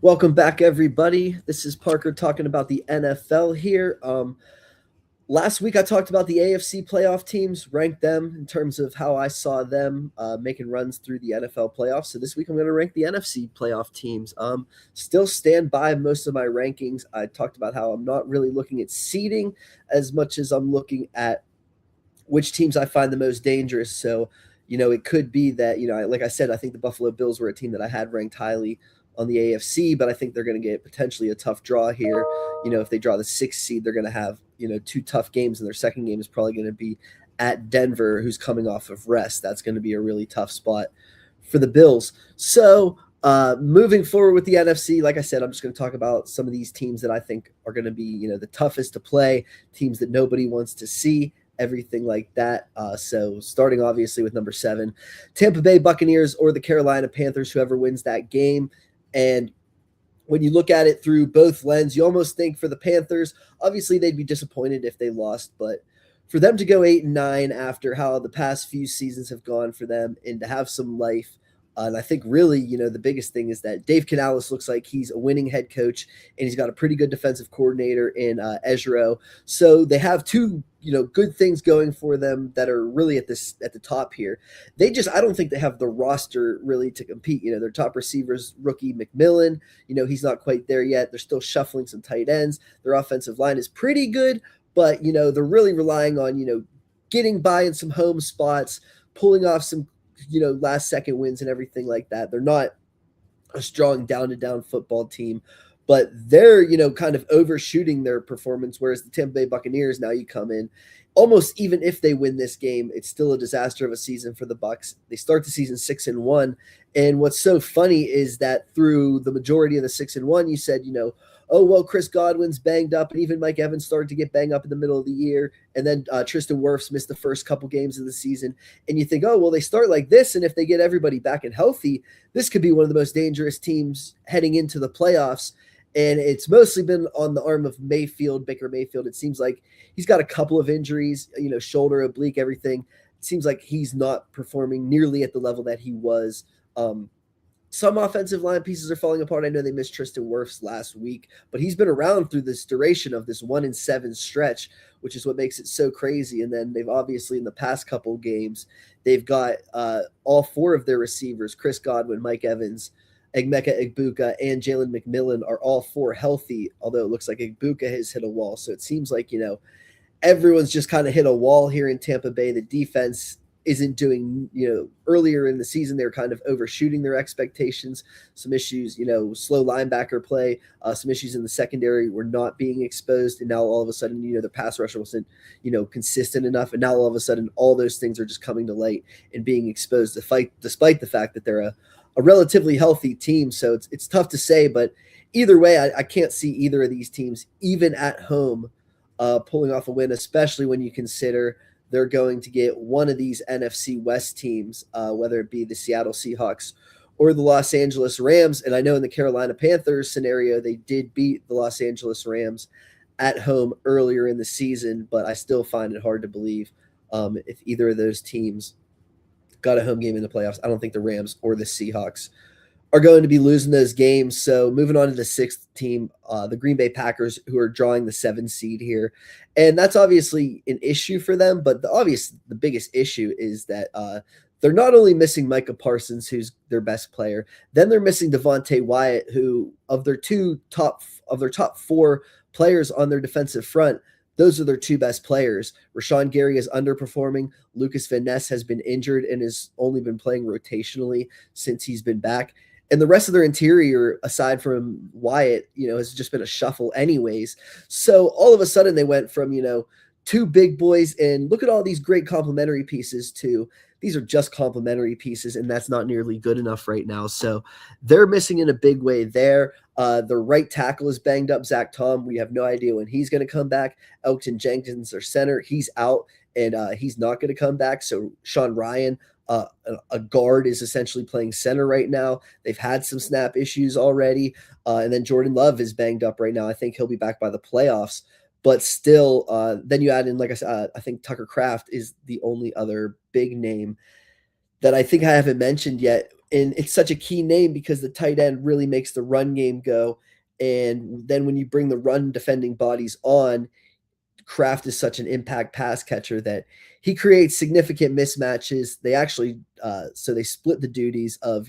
Welcome back, everybody. This is Parker talking about the NFL here. Last week I talked about the AFC playoff teams, ranked them in terms of how I saw them making runs through the NFL playoffs. So this week I'm going to rank the NFC playoff teams. Still stand by most of my rankings. I talked about how I'm not really looking at seeding as much as I'm looking at which teams I find the most dangerous. So, it could be that, like I said, I think the Buffalo Bills were a team that I had ranked highly on the AFC, but I think they're going to get potentially a tough draw here. If they draw the sixth seed, they're going to have, two tough games, and their second game is probably going to be at Denver, who's coming off of rest. That's going to be a really tough spot for the Bills. So, moving forward with the NFC, like I said, I'm just going to talk about some of these teams that I think are going to be, the toughest to play, teams that nobody wants to see, everything like that. So starting obviously with number 7, Tampa Bay Buccaneers or the Carolina Panthers, whoever wins that game. And when you look at it through both lenses, you almost think for the Panthers, obviously they'd be disappointed if they lost, but for them to go 8-9 after how the past few seasons have gone for them and to have some life. And I think really, the biggest thing is that Dave Canales looks like he's a winning head coach, and he's got a pretty good defensive coordinator in Ezra. So they have two, good things going for them that are really at the top here. I don't think they have the roster really to compete. Their top receivers, rookie McMillan, he's not quite there yet. They're still shuffling some tight ends. Their offensive line is pretty good, but they're really relying on getting by in some home spots, pulling off some last second wins and everything like that. They're not a strong down to down football team, but they're, kind of overshooting their performance. Whereas the Tampa Bay Buccaneers, now you come in almost, even if they win this game, it's still a disaster of a season for the Bucs. They start the season 6-1. And what's so funny is that through the majority of the 6-1, you said, oh, well, Chris Godwin's banged up, and even Mike Evans started to get banged up in the middle of the year. And then Tristan Wirfs missed the first couple games of the season. And you think, oh, well, they start like this, and if they get everybody back and healthy, this could be one of the most dangerous teams heading into the playoffs. And it's mostly been on the arm of Baker Mayfield. It seems like he's got a couple of injuries, shoulder, oblique, everything. It seems like he's not performing nearly at the level that he was. Some offensive line pieces are falling apart. I know they missed Tristan Wirfs last week, but he's been around through this duration of this 1-7 stretch, which is what makes it so crazy. And then they've obviously, in the past couple games, they've got all 4 of their receivers, Chris Godwin, Mike Evans, Emeka Egbuka, and Jalen McMillan are all 4 healthy, although it looks like Egbuka has hit a wall. So it seems like, everyone's just kind of hit a wall here in Tampa Bay. The defense isn't doing, earlier in the season, they're kind of overshooting their expectations. Some issues, slow linebacker play, some issues in the secondary were not being exposed. And now all of a sudden, the pass rush wasn't, consistent enough. And now all of a sudden, all those things are just coming to light and being exposed despite the fact that they're a relatively healthy team. So it's tough to say, but either way, I can't see either of these teams, even at home, pulling off a win, especially when you consider they're going to get one of these NFC West teams, whether it be the Seattle Seahawks or the Los Angeles Rams. And I know in the Carolina Panthers scenario, they did beat the Los Angeles Rams at home earlier in the season, but I still find it hard to believe if either of those teams got a home game in the playoffs. I don't think the Rams or the Seahawks are going to be losing those games. So moving on to the 6th team, the Green Bay Packers, who are drawing the 7 seed here. And that's obviously an issue for them, but the biggest issue is that they're not only missing Micah Parsons, who's their best player, then they're missing Devontae Wyatt, who of their top 4 players on their defensive front, those are their 2 best players. Rashawn Gary is underperforming. Lucas Van Ness has been injured and has only been playing rotationally since he's been back. And the rest of their interior, aside from Wyatt, has just been a shuffle anyways. So all of a sudden they went from, 2 big boys and look at all these great complementary pieces to these are just complementary pieces, and that's not nearly good enough right now. So they're missing in a big way there. The right tackle is banged up, Zach Tom. We have no idea when he's going to come back. Elton Jenkins, their center, he's out, and he's not going to come back. So Sean Ryan, a guard, is essentially playing center right now. They've had some snap issues already. And then Jordan Love is banged up right now. I think he'll be back by the playoffs. But still, then you add in, like I said, I think Tucker Kraft is the only other big name that I think I haven't mentioned yet. And it's such a key name because the tight end really makes the run game go. And then when you bring the run defending bodies on, Kraft is such an impact pass catcher that he creates significant mismatches. They actually, so they split the duties of,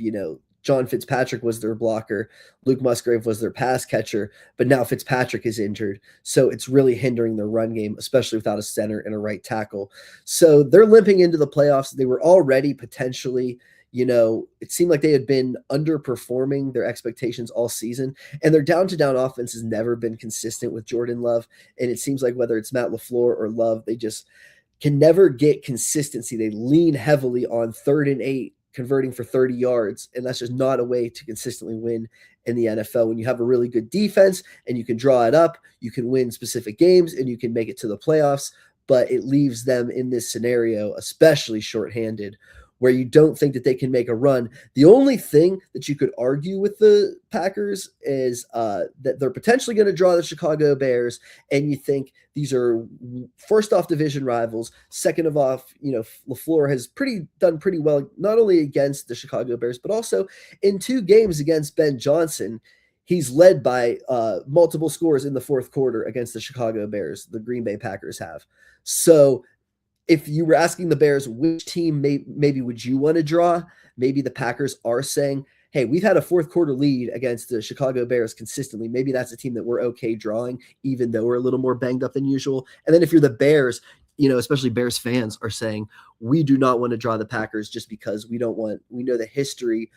John Fitzpatrick was their blocker, Luke Musgrave was their pass catcher, but now Fitzpatrick is injured. So it's really hindering their run game, especially without a center and a right tackle. So they're limping into the playoffs. They were already potentially, it seemed like they had been underperforming their expectations all season, and their down to down offense has never been consistent with Jordan Love. And it seems like whether it's Matt LaFleur or Love, they just can never get consistency. They lean heavily on 3rd and 8, converting for 30 yards. And that's just not a way to consistently win in the NFL. When you have a really good defense and you can draw it up, you can win specific games and you can make it to the playoffs. But it leaves them in this scenario, especially shorthanded, where you don't think that they can make a run. The only thing that you could argue with the Packers is that they're potentially going to draw the Chicago Bears, and you think these are first off division rivals, second of off, LaFleur has done pretty well, not only against the Chicago Bears, but also in 2 games against Ben Johnson. He's led by multiple scores in the fourth quarter against the Chicago Bears. The Green Bay Packers have. So if you were asking the Bears which team maybe would you want to draw, maybe the Packers are saying, hey, we've had a fourth quarter lead against the Chicago Bears consistently. Maybe that's a team that we're okay drawing, even though we're a little more banged up than usual. And then if you're the Bears, especially Bears fans are saying, we do not want to draw the Packers just because we know the history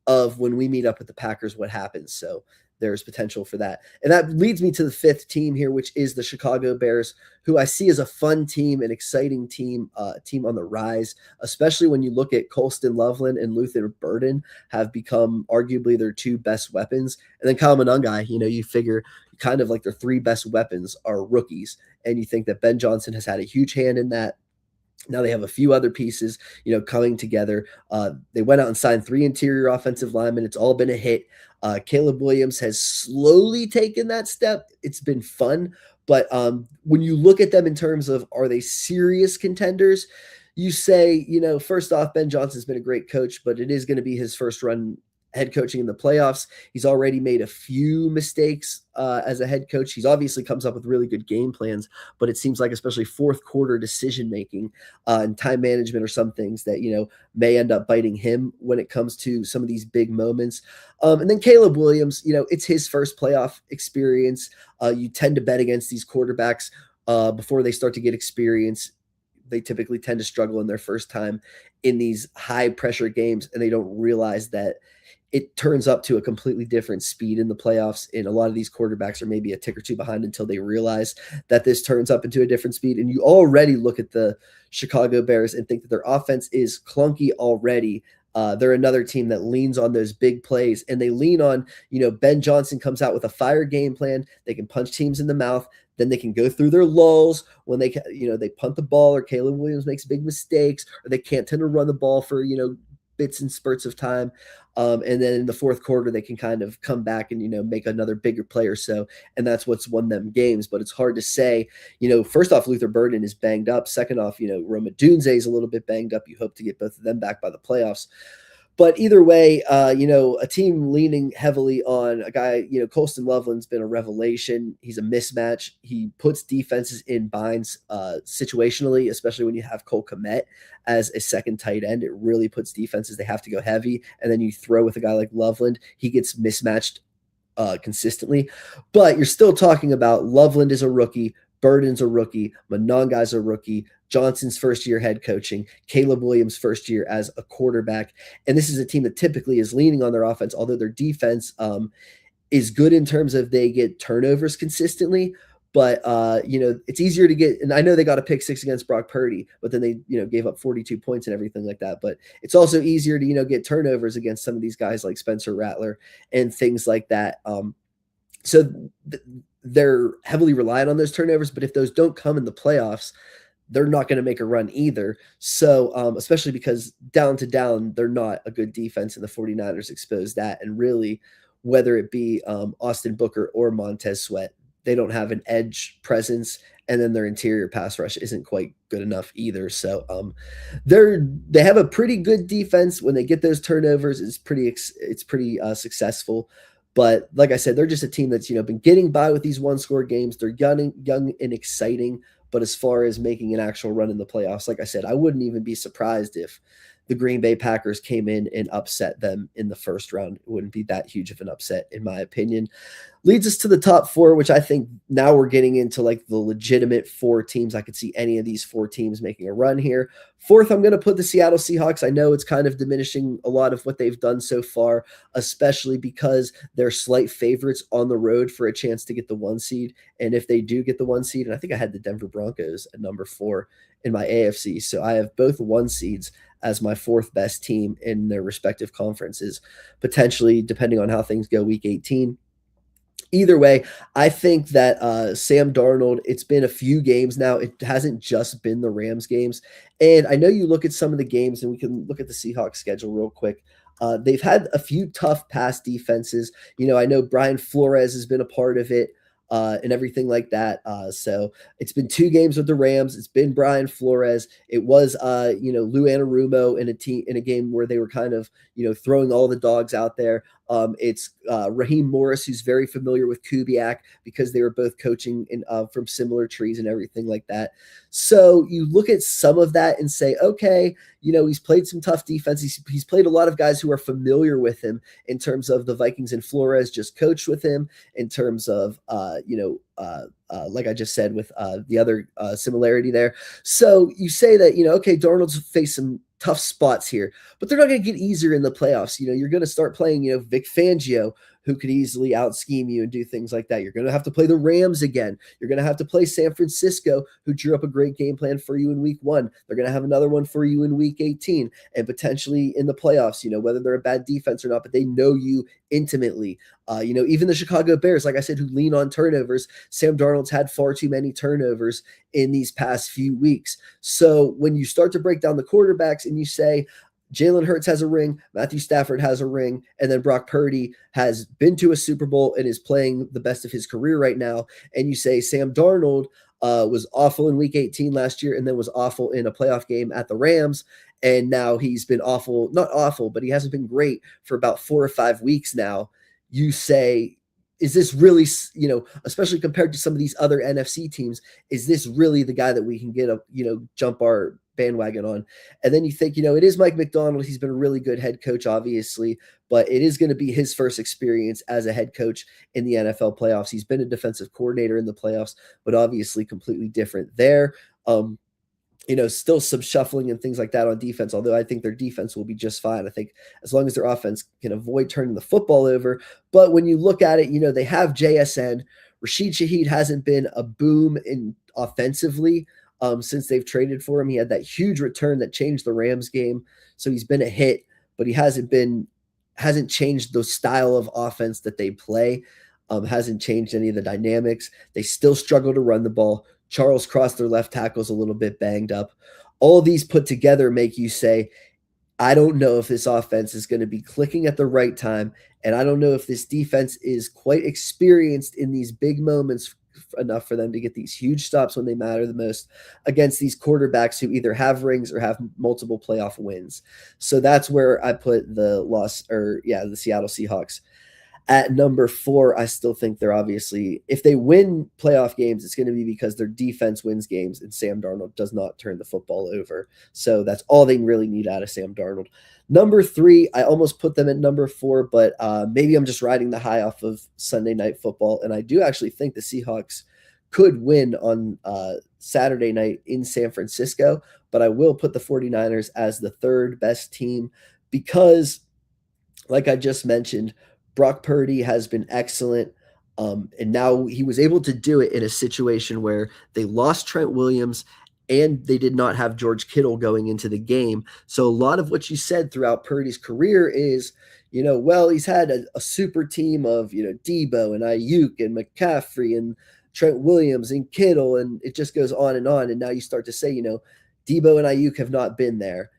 of when we meet up with the Packers, what happens. So there's potential for that. And that leads me to the 5th team here, which is the Chicago Bears, who I see as a fun team, an exciting team, team on the rise, especially when you look at Colston Loveland and Luther Burden have become arguably their 2 best weapons. And then Kyle Monangai, you figure kind of like their 3 best weapons are rookies. And you think that Ben Johnson has had a huge hand in that. Now they have a few other pieces, coming together. They went out and signed 3 interior offensive linemen. It's all been a hit. Caleb Williams has slowly taken that step. It's been fun. But when you look at them in terms of are they serious contenders, you say, first off, Ben Johnson's been a great coach, but it is going to be his first run head coaching in the playoffs. He's already made a few mistakes as a head coach. He's obviously comes up with really good game plans, but it seems like especially fourth quarter decision making and time management are some things that may end up biting him when it comes to some of these big moments. And then Caleb Williams, it's his first playoff experience. You tend to bet against these quarterbacks before they start to get experience. They typically tend to struggle in their first time in these high pressure games, and they don't realize that it turns up to a completely different speed in the playoffs. And a lot of these quarterbacks are maybe a tick or 2 behind until they realize that this turns up into a different speed. And you already look at the Chicago Bears and think that their offense is clunky already. They're another team that leans on those big plays, and they lean on, Ben Johnson comes out with a fire game plan. They can punch teams in the mouth. Then they can go through their lulls when they punt the ball, or Caleb Williams makes big mistakes, or they can't tend to run the ball for, bits and spurts of time. And then in the fourth quarter, they can kind of come back and, make another bigger play or so. And that's what's won them games. But it's hard to say, first off, Luther Burden is banged up. Second off, Roma Dunze is a little bit banged up. You hope to get both of them back by the playoffs. But either way, a team leaning heavily on a guy, Colston Loveland's been a revelation. He's a mismatch. He puts defenses in binds situationally, especially when you have Cole Kmet as a second tight end. It really puts defenses, they have to go heavy. And then you throw with a guy like Loveland, he gets mismatched consistently. But you're still talking about Loveland is a rookie, Burden's a rookie, Monangai's a rookie, Johnson's first year head coaching, Caleb Williams' first year as a quarterback. And this is a team that typically is leaning on their offense, although their defense is good in terms of they get turnovers consistently. But, it's easier to get, and I know they got a pick 6 against Brock Purdy, but then they, gave up 42 points and everything like that. But it's also easier to, get turnovers against some of these guys like Spencer Rattler and things like that. They're heavily reliant on those turnovers, but if those don't come in the playoffs, they're not going to make a run either. So, especially because down to down, they're not a good defense, and the 49ers expose that. And really, whether it be Austin Booker or Montez Sweat, they don't have an edge presence, and then their interior pass rush isn't quite good enough either. So they have a pretty good defense. When they get those turnovers, it's pretty successful. But like I said, they're just a team that's been getting by with these one score games. They're young and exciting. But as far as making an actual run in the playoffs, like I said, I wouldn't even be surprised if the Green Bay Packers came in and upset them in the first round. It wouldn't be that huge of an upset, in my opinion. Leads us to the top four, which I think now we're getting into like the legitimate four teams. I could see any of these four teams making a run here. Fourth, I'm going to put the Seattle Seahawks. I know it's kind of diminishing a lot of what they've done so far, especially because they're slight favorites on the road for a chance to get the one seed. And if they do get the one seed, and I think I had the Denver Broncos at number 4 in my AFC. So I have both one seeds as my fourth best team in their respective conferences, potentially depending on how things go week 18. Either way, I think that Sam Darnold, it's been a few games now. It hasn't just been the Rams games. And I know you look at some of the games, and we can look at the Seahawks schedule real quick. They've had a few tough pass defenses. I know Brian Flores has been a part of it. And everything like that. So it's been 2 games with the Rams. It's been Brian Flores. It was, Lou Anarumo in a game where they were kind of, throwing all the dogs out there. It's Raheem Morris, who's very familiar with Kubiak because they were both coaching from similar trees and everything like that. So you look at some of that and say, okay, he's played some tough defense. He's played a lot of guys who are familiar with him in terms of the Vikings, and Flores just coached with him in terms of, like I just said with the other similarity there. So you say that, okay, Darnold's faced some tough spots here, but they're not going to get easier in the playoffs. You're going to start playing, Vic Fangio, who could easily out scheme you and do things like that. You're going to have to play the Rams again. You're going to have to play San Francisco, who drew up a great game plan for you in week 1. They're going to have another one for you in week 18 and potentially in the playoffs, whether they're a bad defense or not, but they know you intimately. Even the Chicago Bears, like I said, who lean on turnovers, Sam Darnold's had far too many turnovers in these past few weeks. So when you start to break down the quarterbacks and you say, Jalen Hurts has a ring, Matthew Stafford has a ring, and then Brock Purdy has been to a Super Bowl and is playing the best of his career right now. And you say Sam Darnold was awful in week 18 last year and then was awful in a playoff game at the Rams. And now he's been awful, not awful, but he hasn't been great for about 4 or 5 weeks now. You say, is this really, especially compared to some of these other NFC teams, is this really the guy that we can get jump our bandwagon on? And then you think, it is Mike McDonald. He's been a really good head coach, obviously, but it is going to be his first experience as a head coach in the NFL playoffs. He's been a defensive coordinator in the playoffs, but obviously completely different there. Still some shuffling and things like that on defense, although I think their defense will be just fine. I think as long as their offense can avoid turning the football over. But when you look at it, they have JSN. Rashid Shaheed hasn't been a boom in offensively since they've traded for him. He had that huge return that changed the Rams game. So he's been a hit, but he hasn't changed the style of offense that they play. Hasn't changed any of the dynamics. They still struggle to run the ball. Charles Cross, their left tackle, is a little bit banged up. All these put together make you say, I don't know if this offense is going to be clicking at the right time, and I don't know if this defense is quite experienced in these big moments enough for them to get these huge stops when they matter the most against these quarterbacks who either have rings or have multiple playoff wins. So that's where I put the Seattle Seahawks. At number 4, I still think they're obviously, if they win playoff games, it's going to be because their defense wins games and Sam Darnold does not turn the football over. So that's all they really need out of Sam Darnold. Number 3, I almost put them at number 4, but maybe I'm just riding the high off of Sunday Night Football. And I do actually think the Seahawks could win on Saturday night in San Francisco, but I will put the 49ers as the 3rd best team because, like I just mentioned, Brock Purdy has been excellent, and now he was able to do it in a situation where they lost Trent Williams and they did not have George Kittle going into the game. So a lot of what you said throughout Purdy's career is, he's had a super team of, Debo and Ayuk and McCaffrey and Trent Williams and Kittle, and it just goes on. And now you start to say, Debo and Ayuk have not been there.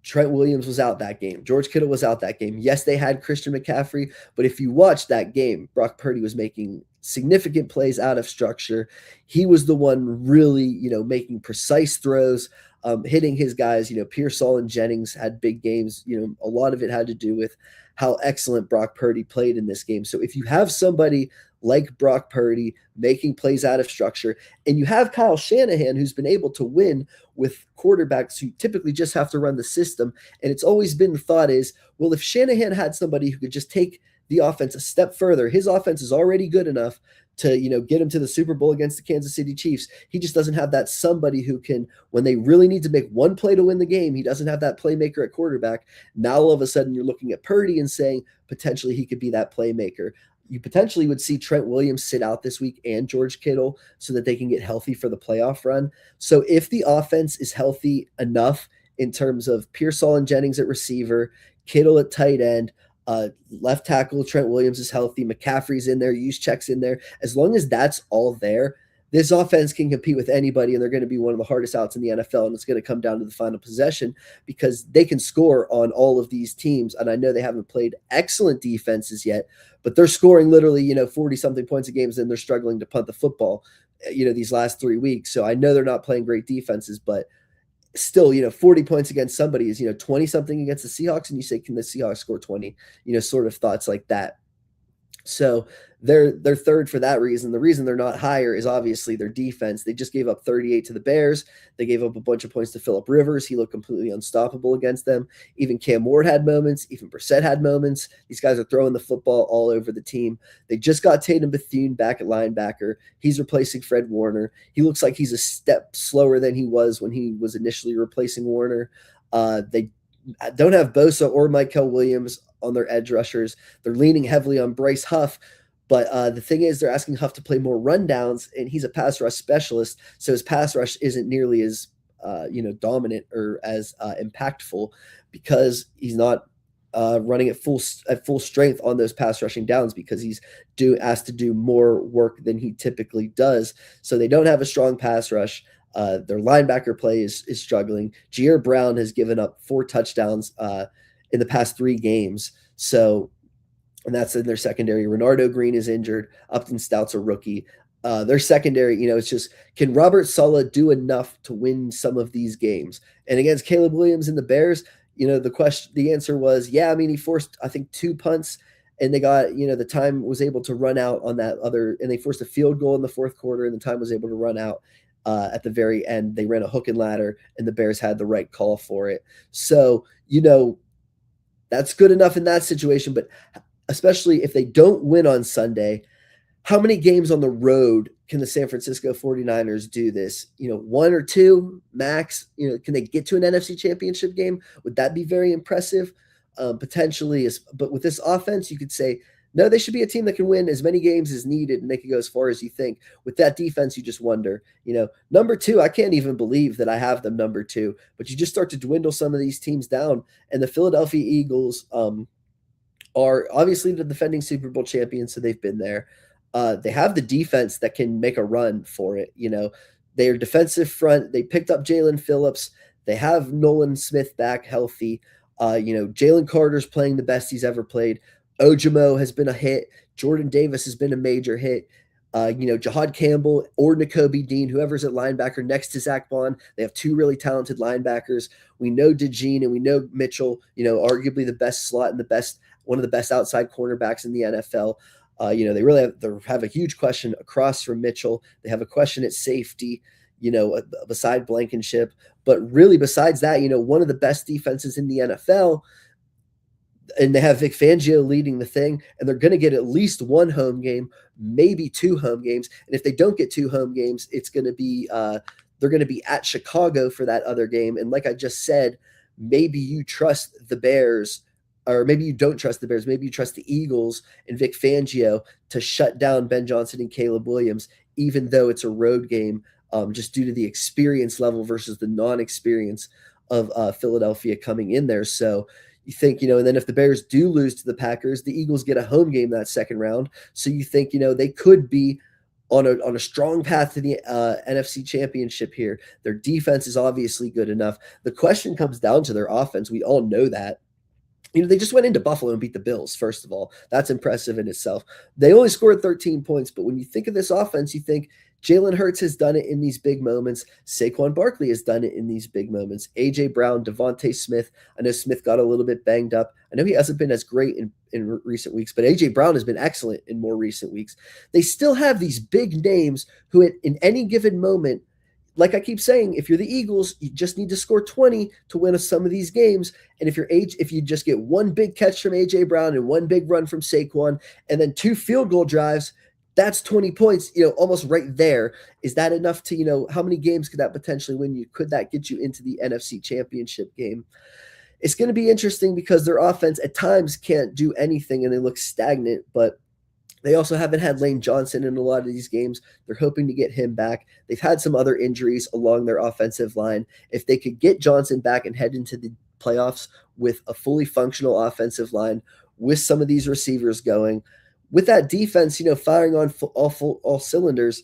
Trent Williams was out that game. George Kittle was out that game. Yes, they had Christian McCaffrey, but if you watch that game, Brock Purdy was making significant plays out of structure. He was the one really, making precise throws, hitting his guys. Pearsall and Jennings had big games. A lot of it had to do with how excellent Brock Purdy played in this game. So if you have somebody like Brock Purdy making plays out of structure, and you have Kyle Shanahan, who's been able to win with quarterbacks who typically just have to run the system. And it's always been the thought is, well, if Shanahan had somebody who could just take the offense a step further, his offense is already good enough to, get him to the Super Bowl against the Kansas City Chiefs. He just doesn't have that somebody who can, when they really need to make one play to win the game, he doesn't have that playmaker at quarterback. Now, all of a sudden, you're looking at Purdy and saying potentially he could be that playmaker. You potentially would see Trent Williams sit out this week and George Kittle so that they can get healthy for the playoff run. So if the offense is healthy enough in terms of Pearsall and Jennings at receiver, Kittle at tight end, left tackle Trent Williams is healthy, McCaffrey's in there, Juszczyk's in there, as long as that's all there, this offense can compete with anybody, and they're going to be one of the hardest outs in the NFL, and it's going to come down to the final possession because they can score on all of these teams, and I know they haven't played excellent defenses yet, but they're scoring literally, 40-something points a game, and they're struggling to punt the football, these last 3 weeks. So I know they're not playing great defenses, but still, 40 points against somebody is, 20-something against the Seahawks, and you say, can the Seahawks score 20? Sort of thoughts like that. So they're third for that reason. The reason they're not higher is obviously their defense. They just gave up 38 to the Bears. They gave up a bunch of points to Phillip Rivers. He looked completely unstoppable against them. Even Cam Ward had moments. Even Brissett had moments. These guys are throwing the football all over the team. They just got Tatum Bethune back at linebacker. He's replacing Fred Warner. He looks like he's a step slower than he was when he was initially replacing Warner. They don't have Bosa or Michael Williams on their edge rushers. They're leaning heavily on Bryce Huff, but the thing is they're asking Huff to play more rundowns, and he's a pass rush specialist, so his pass rush isn't nearly as dominant or as impactful because he's not running at full strength on those pass rushing downs because he's asked to do more work than he typically does. So they don't have a strong pass rush. Their linebacker play is struggling. Jair Brown has given up 4 touchdowns in the past 3 games. So, and that's in their secondary. Renardo Green is injured. Upton Stout's a rookie. Their secondary, it's just, can Robert Saleh do enough to win some of these games? And against Caleb Williams and the Bears, the answer was, yeah, he forced, I think, 2 punts, and they got, the time was able to run out on that other, and they forced a field goal in the 4th quarter, and the time was able to run out at the very end. They ran a hook and ladder, and the Bears had the right call for it. So, that's good enough in that situation, but especially if they don't win on Sunday, how many games on the road can the San Francisco 49ers do this? 1 or 2 max? Can they get to an NFC championship game? Would that be very impressive? Potentially, but with this offense, you could say, no, they should be a team that can win as many games as needed, and they could go as far as you think. With that defense, you just wonder. Number 2, I can't even believe that I have them number 2, but you just start to dwindle some of these teams down. And the Philadelphia Eagles are obviously the defending Super Bowl champions, so they've been there. They have the defense that can make a run for it. Their defensive front, they picked up Jalen Phillips. They have Nolan Smith back healthy. Jalen Carter's playing the best he's ever played. Ojimo has been a hit. Jordan Davis has been a major hit. Jahad Campbell or Nakobe Dean, whoever's at linebacker next to Zach Bond. They have 2 really talented linebackers. We know DeJean and we know Mitchell, arguably the best slot and one of the best outside cornerbacks in the NFL. They really have a huge question across from Mitchell. They have a question at safety, beside Blankenship. But really, besides that, one of the best defenses in the NFL. And they have Vic Fangio leading the thing, and they're going to get at least 1 home game, maybe 2 home games. And if they don't get 2 home games, it's going to be they're going to be at Chicago for that other game. And like I just said, maybe you trust the Bears, or maybe you don't trust the Bears. Maybe you trust the Eagles and Vic Fangio to shut down Ben Johnson and Caleb Williams, even though it's a road game, just due to the experience level versus the non-experience of Philadelphia coming in there. So you think, and then if the Bears do lose to the Packers, the Eagles get a home game that second round. So you think, they could be on a strong path to the NFC Championship here. Their defense is obviously good enough. The question comes down to their offense. We all know that. They just went into Buffalo and beat the Bills, first of all. That's impressive in itself. They only scored 13 points, but when you think of this offense, you think Jalen Hurts has done it in these big moments. Saquon Barkley has done it in these big moments. A.J. Brown, Devontae Smith. I know Smith got a little bit banged up. I know he hasn't been as great in recent weeks, but A.J. Brown has been excellent in more recent weeks. They still have these big names who in any given moment, like I keep saying, if you're the Eagles, you just need to score 20 to win some of these games. And if you just get one big catch from A.J. Brown and one big run from Saquon and then 2 field goal drives, that's 20 points, almost right there. Is that enough to, how many games could that potentially win you? Could that get you into the NFC Championship game? It's going to be interesting because their offense at times can't do anything and they look stagnant, but they also haven't had Lane Johnson in a lot of these games. They're hoping to get him back. They've had some other injuries along their offensive line. If they could get Johnson back and head into the playoffs with a fully functional offensive line, with some of these receivers going, with that defense, firing on all cylinders,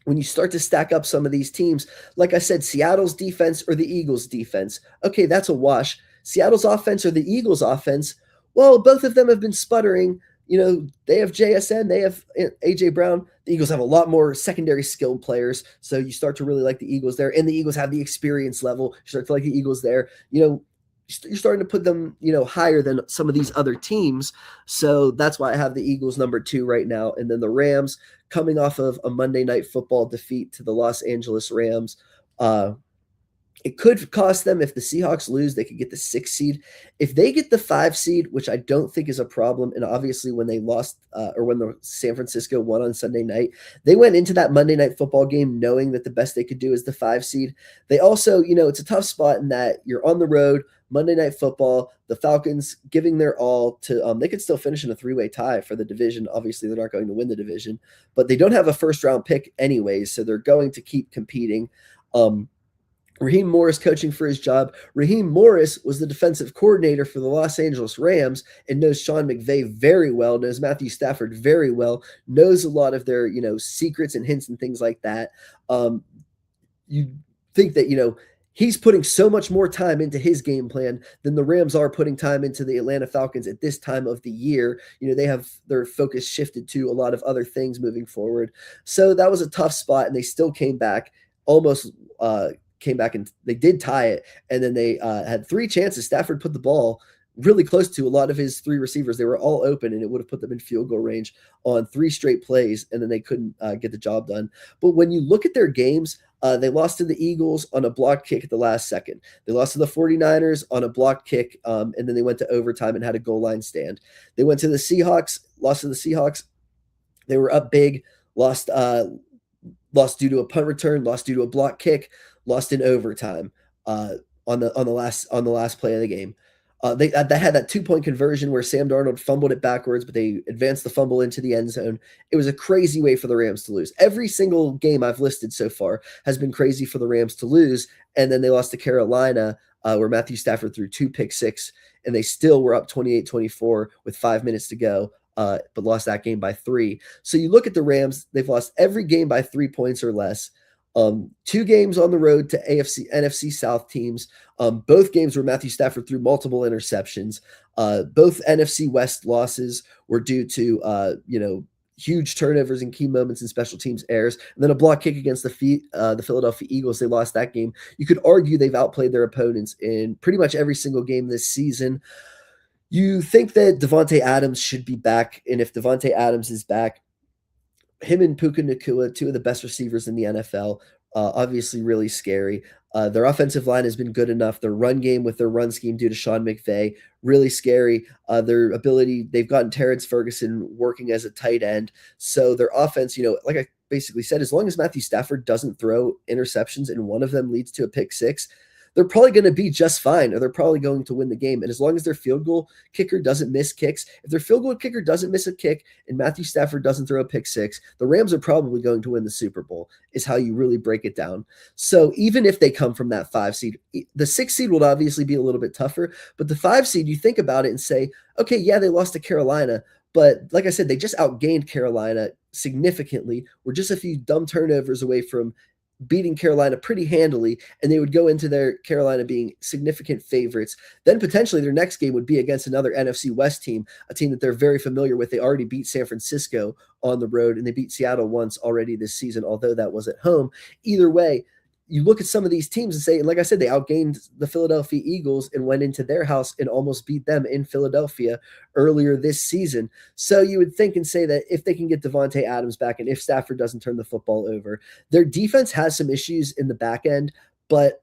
when you start to stack up some of these teams, like I said, Seattle's defense or the Eagles' defense, okay, that's a wash. Seattle's offense or the Eagles' offense, well, both of them have been sputtering. They have JSN, they have A.J. Brown. The Eagles have a lot more secondary skilled players, so you start to really like the Eagles there. And the Eagles have the experience level. You start to like the Eagles there. You're starting to put them, higher than some of these other teams. So that's why I have the Eagles number 2 right now. And then the Rams, coming off of a Monday Night Football defeat to the Los Angeles Rams. It could cost them if the Seahawks lose. They could get the 6 seed. If they get the 5 seed, which I don't think is a problem, and obviously when they lost or when the San Francisco won on Sunday night, they went into that Monday Night Football game knowing that the best they could do is the 5 seed. They also, it's a tough spot in that you're on the road, Monday Night Football, the Falcons giving their all to they could still finish in a 3-way tie for the division. Obviously, they're not going to win the division, but they don't have a first-round pick anyways, so they're going to keep competing. Raheem Morris coaching for his job. Raheem Morris was the defensive coordinator for the Los Angeles Rams and knows Sean McVay very well, knows Matthew Stafford very well, knows a lot of their, secrets and hints and things like that. You think that, he's putting so much more time into his game plan than the Rams are putting time into the Atlanta Falcons at this time of the year. They have their focus shifted to a lot of other things moving forward. So that was a tough spot, and they still came back, and they did tie it. And then they had 3 chances. Stafford put the ball really close to a lot of his 3 receivers. They were all open, and it would have put them in field goal range on 3 straight plays, and then they couldn't get the job done. But when you look at their games, they lost to the Eagles on a blocked kick at the last second. They lost to the 49ers on a blocked kick, and then they went to overtime and had a goal line stand. They went to the Seahawks, lost to the Seahawks. They were up big, lost due to a punt return, lost due to a block kick, lost in overtime on the last play of the game. They had that 2-point conversion where Sam Darnold fumbled it backwards, but they advanced the fumble into the end zone. It was a crazy way for the Rams to lose. Every single game I've listed so far has been crazy for the Rams to lose, and then they lost to Carolina where Matthew Stafford threw 2 pick six, and they still were up 28-24 with 5 minutes to go. But lost that game by 3. So you look at the Rams, they've lost every game by 3 points or less. 2 games on the road to NFC South teams. Both games where Matthew Stafford threw multiple interceptions. Both NFC West losses were due to, huge turnovers and key moments in special teams errors. And then a block kick against the Philadelphia Eagles. They lost that game. You could argue they've outplayed their opponents in pretty much every single game this season. You think that Devontae Adams should be back, and if Devontae Adams is back, him and Puka Nacua, 2 of the best receivers in the NFL, obviously really scary. Their offensive line has been good enough. Their run game with their run scheme due to Sean McVay, really scary. Their ability, they've gotten Terrence Ferguson working as a tight end. So their offense, like I basically said, as long as Matthew Stafford doesn't throw interceptions and one of them leads to a pick six, they're probably going to be just fine, or they're probably going to win the game. And as long as their field goal kicker doesn't miss kicks, if their field goal kicker doesn't miss a kick and Matthew Stafford doesn't throw a pick six, the Rams are probably going to win the Super Bowl, is how you really break it down. So even if they come from that 5 seed, the 6 seed will obviously be a little bit tougher, but the 5 seed, you think about it and say, okay, yeah, they lost to Carolina, But like I said, they just outgained Carolina significantly. We're just a few dumb turnovers away from beating Carolina pretty handily, and they would go into their Carolina being significant favorites. Then potentially their next game would be against another NFC West team, a team that they're very familiar with. They already beat San Francisco on the road, and they beat Seattle once already this season, although that was at home. Either way, you look at some of these teams and say, and like I said, they outgained the Philadelphia Eagles and went into their house and almost beat them in Philadelphia earlier this season. So you would think and say that if they can get Devontae Adams back and if Stafford doesn't turn the football over, their defense has some issues in the back end, but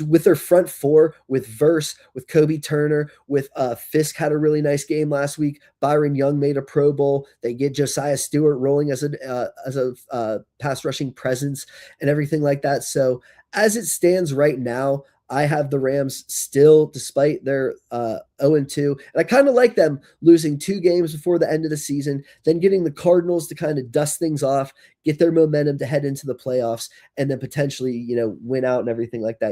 with their front four, with Verse, with Kobe Turner, with Fisk had a really nice game last week. Byron Young made a Pro Bowl. They get Josiah Stewart rolling as a pass rushing presence and everything like that. So as it stands right now, I have the Rams still, despite their 0-2. And I kind of like them losing 2 games before the end of the season, then getting the Cardinals to kind of dust things off, get their momentum to head into the playoffs, and then potentially, win out and everything like that.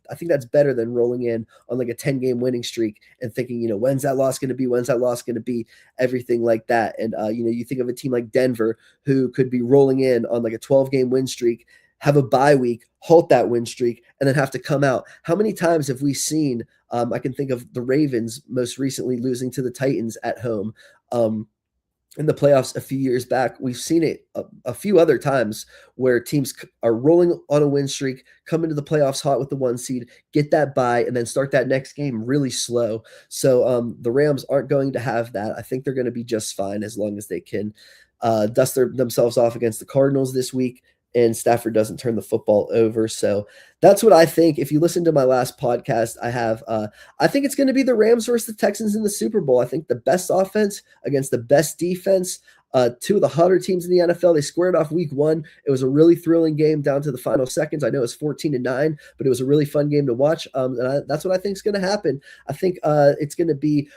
I think that's better than rolling in on like a 10-game winning streak and thinking, when's that loss going to be? When's that loss going to be? Everything like that. And, you think of a team like Denver who could be rolling in on like a 12-game win streak, have a bye week, halt that win streak, and then have to come out. How many times have we seen, I can think of the Ravens most recently losing to the Titans at home in the playoffs a few years back. We've seen it a few other times where teams are rolling on a win streak, come into the playoffs hot with the 1 seed, get that bye, and then start that next game really slow. So the Rams aren't going to have that. I think they're going to be just fine as long as they can dust themselves off against the Cardinals this week and Stafford doesn't turn the football over. So that's what I think. If you listen to my last podcast, I think it's going to be the Rams versus the Texans in the Super Bowl. I think the best offense against the best defense. 2 of the hotter teams in the NFL. They squared off week 1. It was a really thrilling game down to the final seconds. I know it's 14-9, but it was a really fun game to watch. That's what I think is going to happen. I think it's going to be.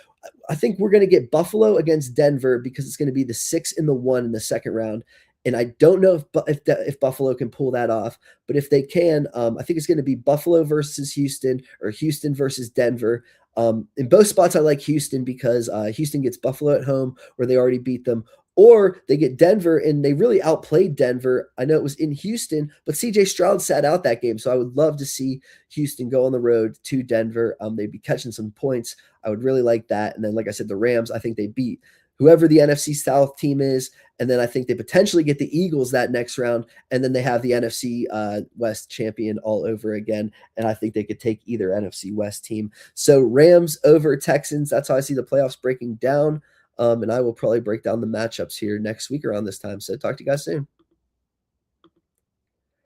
I think we're going to get Buffalo against Denver because it's going to be the 6 and the 1 in the second round. And I don't know if Buffalo can pull that off, but if they can, I think it's going to be Buffalo versus Houston or Houston versus Denver. In both spots, I like Houston because Houston gets Buffalo at home where they already beat them, or they get Denver and they really outplayed Denver. I know it was in Houston, but CJ Stroud sat out that game. So I would love to see Houston go on the road to Denver. They'd be catching some points. I would really like that. And then, like I said, the Rams, I think they beat whoever the NFC South team is. And then I think they potentially get the Eagles that next round. And then they have the NFC West champion all over again. And I think they could take either NFC West team. So Rams over Texans. That's how I see the playoffs breaking down. And I will probably break down the matchups here next week around this time. So talk to you guys soon.